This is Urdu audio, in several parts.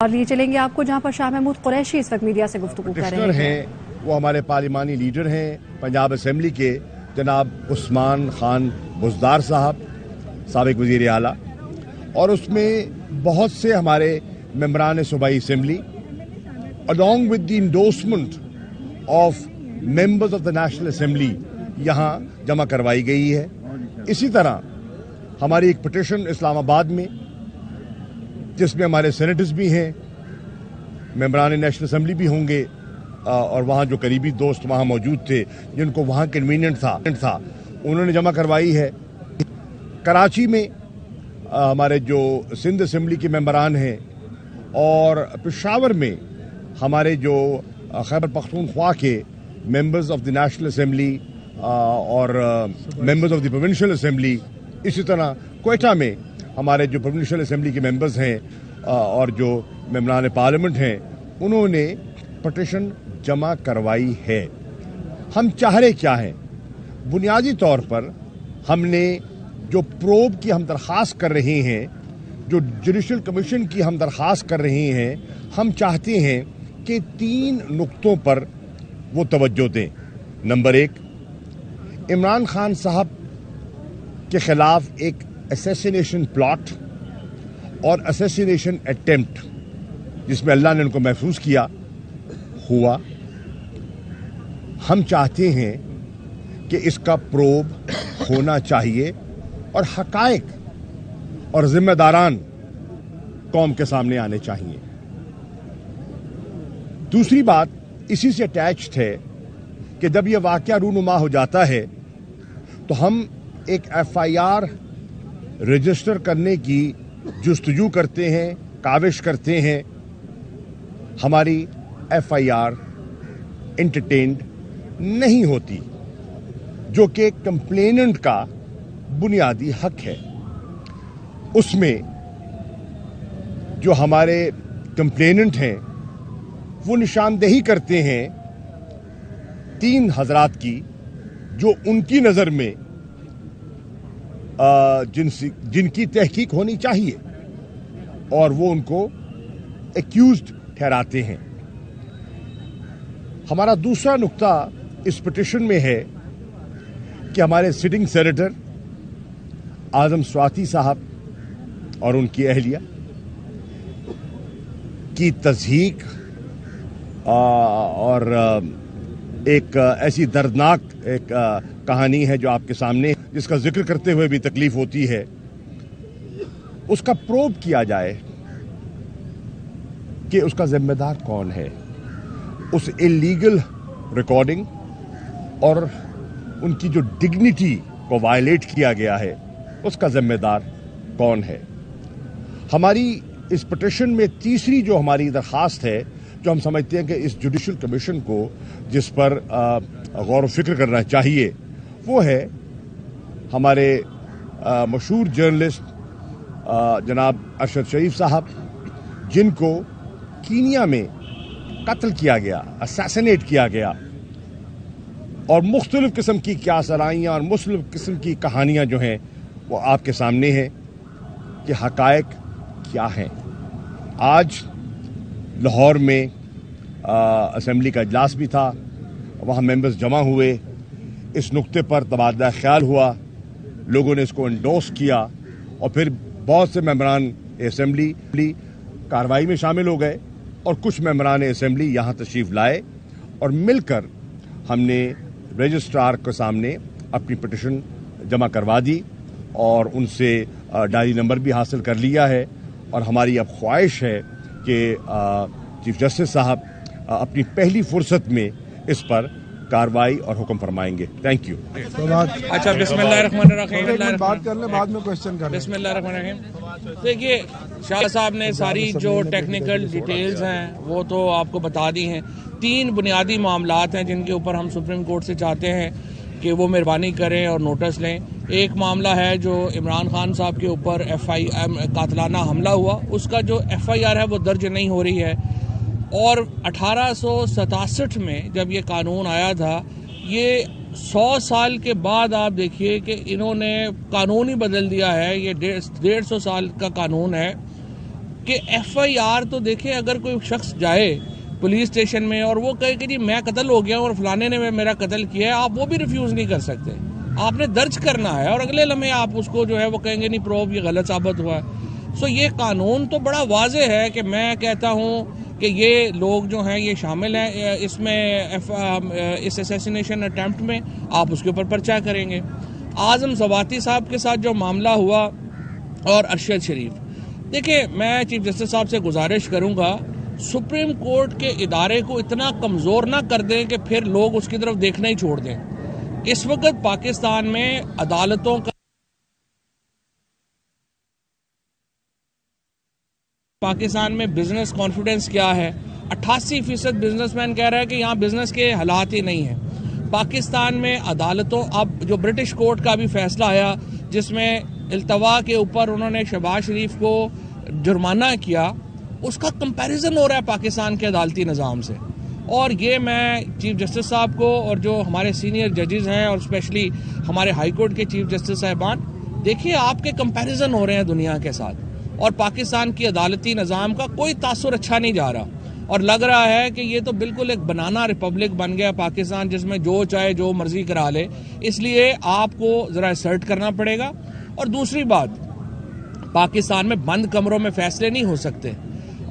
اور لیے چلیں گے آپ کو جہاں پر شاہ محمود قریشی اس وقت میڈیا سے گفتگو کر رہے ہیں۔ وہ ہمارے پارلیمانی لیڈر ہیں پنجاب اسمبلی کے جناب عثمان خان بزدار صاحب، سابق وزیر اعلیٰ، اور اس میں بہت سے ہمارے ممبران صوبائی assembly along with the endorsement of members of the National Assembly یہاں جمع کروائی گئی ہے۔ اسی طرح ہماری ایک پٹیشن اسلام آباد میں جس میں ہمارے سینیٹرز بھی ہیں، ممبران نیشنل اسمبلی بھی ہوں گے، اور وہاں جو قریبی دوست وہاں موجود تھے جن کو وہاں کنوینئنٹ تھا انہوں نے جمع کروائی ہے۔ کراچی میں ہمارے جو سندھ اسمبلی کے ممبران ہیں، اور پشاور میں ہمارے جو خیبر پختونخوا کے members of the national assembly اور members of the provincial assembly, اسی طرح کوئٹہ میں ہمارے جو پروونشل اسمبلی کے ممبرز ہیں اور جو ممبران پارلیمنٹ ہیں، انہوں نے پٹیشن جمع کروائی ہے۔ ہم چاہ رہے کیا ہیں؟ بنیادی طور پر ہم نے جو پروب کی ہم درخواست کر رہے ہیں، جو جوڈیشل کمیشن کی ہم درخواست کر رہے ہیں، ہم چاہتے ہیں کہ 3 نقطوں پر وہ توجہ دیں۔ نمبر 1، عمران خان صاحب کے خلاف ایک اسیسینیشن پلاٹ اور اسیسینیشن اٹیمپٹ جس میں اللہ نے ان کو محفوظ کیا ہوا، ہم چاہتے ہیں کہ اس کا پروب ہونا چاہیے اور حقائق اور ذمہ داران قوم کے سامنے آنے چاہیے۔ دوسری بات اسی سے اٹیچڈ ہے کہ جب یہ واقعہ رونما ہو جاتا ہے تو ہم ایک FIR رجسٹر کرنے کی جستجو کرتے ہیں، کاوش کرتے ہیں۔ ہماری FIR انٹرٹینڈ نہیں ہوتی، جو کہ کمپلیننٹ کا بنیادی حق ہے۔ اس میں جو ہمارے کمپلیننٹ ہیں وہ نشاندہی کرتے ہیں 3 حضرات کی جو ان کی نظر میں جن کی تحقیق ہونی چاہیے، اور وہ ان کو ایکیوزڈ ٹھہراتے ہیں۔ ہمارا دوسرا نقطہ اس پٹیشن میں ہے کہ ہمارے سٹنگ سینیٹر اعظم سواتی صاحب اور ان کی اہلیہ کی تضحیک اور ایک ایسی دردناک ایک کہانی ہے جو آپ کے سامنے، جس کا ذکر کرتے ہوئے بھی تکلیف ہوتی ہے، اس کا پروب کیا جائے کہ اس کا ذمہ دار کون ہے۔ اس اللیگل ریکارڈنگ اور ان کی جو ڈگنیٹی کو وائلیٹ کیا گیا ہے، اس کا ذمہ دار کون ہے۔ ہماری اس پٹیشن میں تیسری جو ہماری درخواست ہے، جو ہم سمجھتے ہیں کہ اس جوڈیشل کمیشن کو جس پر غور و فکر کرنا چاہیے، وہ ہے ہمارے مشہور جرنلسٹ جناب ارشد شریف صاحب، جن کو کینیا میں قتل کیا گیا، اسیسینیٹ کیا گیا، اور مختلف قسم کی کیاسرائیاں اور مختلف قسم کی کہانیاں جو ہیں وہ آپ کے سامنے ہیں کہ حقائق کیا ہیں۔ آج لاہور میں اسمبلی کا اجلاس بھی تھا، وہاں ممبرز جمع ہوئے، اس نقطے پر تبادلہ خیال ہوا، لوگوں نے اس کو انڈورس کیا، اور پھر بہت سے ممبران اسمبلی کارروائی میں شامل ہو گئے، اور کچھ ممبران اسمبلی یہاں تشریف لائے، اور مل کر ہم نے رجسٹرار کے سامنے اپنی پٹیشن جمع کروا دی، اور ان سے ڈائری نمبر بھی حاصل کر لیا ہے، اور ہماری اب خواہش ہے کہ چیف جسٹس صاحب اپنی پہلی فرصت میں اس پر کاروائی اور حکم فرمائیں گے۔ Thank you. اچھا، بسم اللہ الرحمن الرحیم۔ بات کر لیں، بعد میں کوشچن کر لیں۔ بسم اللہ الرحمن الرحیم۔ دیکھیے، شاہ صاحب نے ساری جو ٹیکنیکل ڈیٹیلز ہیں وہ تو آپ کو بتا دی ہیں۔ 3 بنیادی معاملات ہیں جن کے اوپر ہم سپریم کورٹ سے چاہتے ہیں کہ وہ مہربانی کریں اور نوٹس لیں۔ ایک معاملہ ہے جو عمران خان صاحب کے اوپر قاتلانہ حملہ ہوا، اس کا جو FIR ہے وہ درج نہیں ہو رہی ہے، اور 1867 میں جب یہ قانون آیا تھا، یہ 100 سال کے بعد آپ دیکھیے کہ انہوں نے قانون ہی بدل دیا ہے۔ یہ 150 سال کا قانون ہے کہ FIR تو دیکھیں، اگر کوئی شخص جائے پولیس اسٹیشن میں اور وہ کہے کہ جی میں قتل ہو گیا اور فلانے نے میرا قتل کیا ہے، آپ وہ بھی ریفیوز نہیں کر سکتے. آپ نے درج کرنا ہے اور اگلے لمحے آپ اس کو جو ہے وہ کہیں گے نہیں پروف یہ غلط ثابت ہوا ہے. یہ قانون تو بڑا واضح ہے کہ میں کہتا ہوں کہ یہ لوگ جو ہیں یہ شامل ہیں اس میں، اس اسیسینیشن اٹیمپٹ میں. آپ اس کے اوپر پرچہ کریں گے. اعظم زواتی صاحب کے ساتھ جو معاملہ ہوا اور ارشد شریف، دیکھیں میں چیف جسٹس صاحب سے گزارش کروں گا سپریم کورٹ کے ادارے کو اتنا کمزور نہ کر دیں کہ پھر لوگ اس کی طرف دیکھنا ہی چھوڑ دیں. اس وقت پاکستان میں عدالتوں کا، پاکستان میں بزنس کانفیڈنس کیا ہے؟ 88% بزنس مین کہہ رہا ہے کہ یہاں بزنس کے حالات ہی نہیں ہیں. پاکستان میں عدالتوں، اب جو برٹش کورٹ کا بھی فیصلہ آیا جس میں التوا کے اوپر انہوں نے شہباز شریف کو جرمانہ کیا، اس کا کمپیریزن ہو رہا ہے پاکستان کے عدالتی نظام سے. اور یہ میں چیف جسٹس صاحب کو اور جو ہمارے سینئر ججز ہیں اور اسپیشلی ہمارے ہائی کورٹ کے چیف جسٹس صاحبان، دیکھیے آپ کے کمپیریزن ہو رہے ہیں دنیا کے ساتھ، اور پاکستان کی عدالتی نظام کا کوئی تاثر اچھا نہیں جا رہا. اور لگ رہا ہے کہ یہ تو بالکل ایک بنانا ریپبلک بن گیا پاکستان، جس میں جو چاہے جو مرضی کرا لے. اس لیے آپ کو ذرا اسرٹ کرنا پڑے گا. اور دوسری بات، پاکستان میں بند کمروں میں فیصلے نہیں ہو سکتے.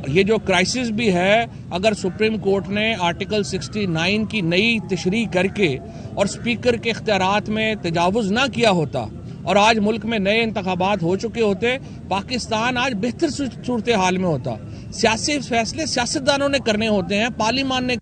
یہ جو کرائسس بھی ہے، اگر سپریم کورٹ نے آرٹیکل 69 کی نئی تشریح کر کے اور اسپیکر کے اختیارات میں تجاوز نہ کیا ہوتا اور آج ملک میں نئے انتخابات ہو چکے ہوتے، پاکستان آج بہتر صورتحال میں ہوتا. سیاسی فیصلے سیاستدانوں نے کرنے ہوتے ہیں، پارلیمان نے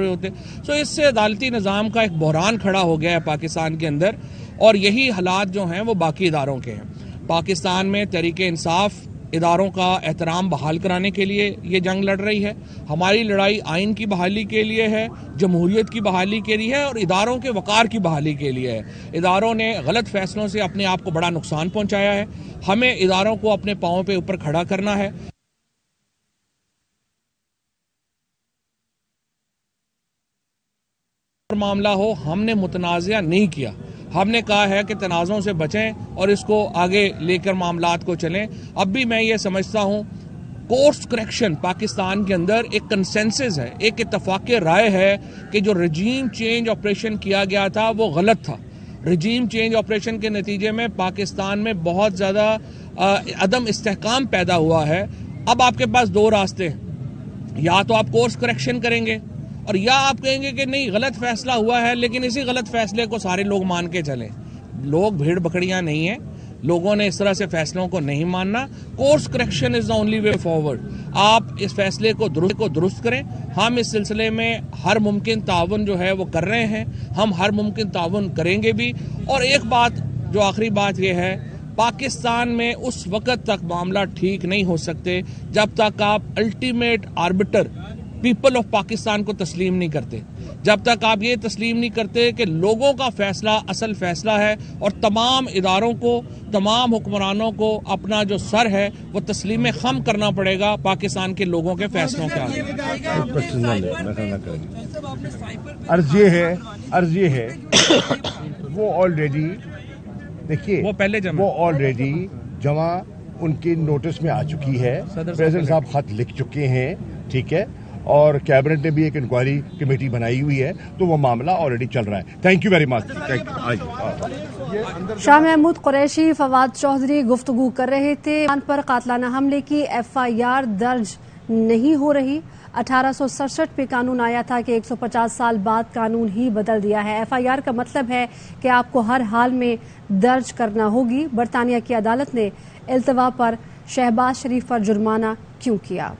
ہوتے. اس سے عدالتی نظام کا ایک بحران کھڑا ہو گیا ہے پاکستان کے اندر، اور یہی حالات جو ہیں وہ باقی اداروں کے ہیں. پاکستان میں تحریک انصاف اداروں کا احترام بحال کرانے کے لیے یہ جنگ لڑ رہی ہے. ہماری لڑائی آئین کی بحالی کے لیے ہے، جمہوریت کی بحالی کے لیے ہے، اور اداروں کے وقار کی بحالی کے لیے ہے. اداروں نے غلط فیصلوں سے اپنے آپ کو بڑا نقصان پہنچایا ہے. ہمیں اداروں کو اپنے پاؤں پہ اوپر کھڑا کرنا ہے. معاملہ ہو، ہم نے متنازعہ نہیں کیا. ہم نے کہا ہے کہ تنازعوں سے بچیں اور اس کو آگے لے کر معاملات کو چلیں. اب بھی میں یہ سمجھتا ہوں کورس کریکشن پاکستان کے اندر ایک کنسنسس ہے، ایک اتفاق رائے ہے کہ جو رجیم چینج آپریشن کیا گیا تھا وہ غلط تھا. رجیم چینج آپریشن کے نتیجے میں پاکستان میں بہت زیادہ عدم استحکام پیدا ہوا ہے. اب آپ کے پاس دو راستے ہیں، یا تو آپ کورس کریکشن کریں گے اور یا آپ کہیں گے کہ نہیں غلط فیصلہ ہوا ہے لیکن اسی غلط فیصلے کو سارے لوگ مان کے چلیں. لوگ بھیڑ بکریاں نہیں ہیں، لوگوں نے اس طرح سے فیصلوں کو نہیں ماننا. Course correction is the only way forward. آپ اس فیصلے کو درست کریں. ہم اس سلسلے میں ہر ممکن تعاون جو ہے وہ کر رہے ہیں، ہم ہر ممکن تعاون کریں گے بھی. اور ایک بات، جو آخری بات یہ ہے، پاکستان میں اس وقت تک معاملہ ٹھیک نہیں ہو سکتے جب تک آپ ultimate arbiter people of Pakistan کو تسلیم نہیں کرتے. جب تک آپ یہ تسلیم نہیں کرتے کہ لوگوں کا فیصلہ اصل فیصلہ ہے اور تمام اداروں کو، تمام حکمرانوں کو اپنا جو سر ہے وہ تسلیم خم کرنا پڑے گا پاکستان کے لوگوں کے فیصلوں کے آگے. عرض یہ ہے وہ آلریڈی دیکھیے وہ آلریڈی جمع ان کے نوٹس میں آ چکی ہے. پریزیڈنٹ صاحب خط لکھ چکے ہیں، ٹھیک ہے، اور کیبنٹ نے بھی ایک انکوائری کمیٹی بنائی ہوئی ہے، تو وہ معاملہ آلریڈی چل رہا ہے. Thank you very much. Shah Mahmood Qureshi, Fawad Chaudhry گفتگو کر رہے تھے. ایران پر قاتلانہ حملے کی FIR درج نہیں ہو رہی. 1867 پہ قانون آیا تھا کہ 150 سال بعد قانون ہی بدل دیا ہے. FIR کا مطلب ہے کہ آپ کو ہر حال میں درج کرنا ہوگی. برطانیہ کی عدالت نے التوا پر شہباز شریف پر جرمانہ کیوں کیا؟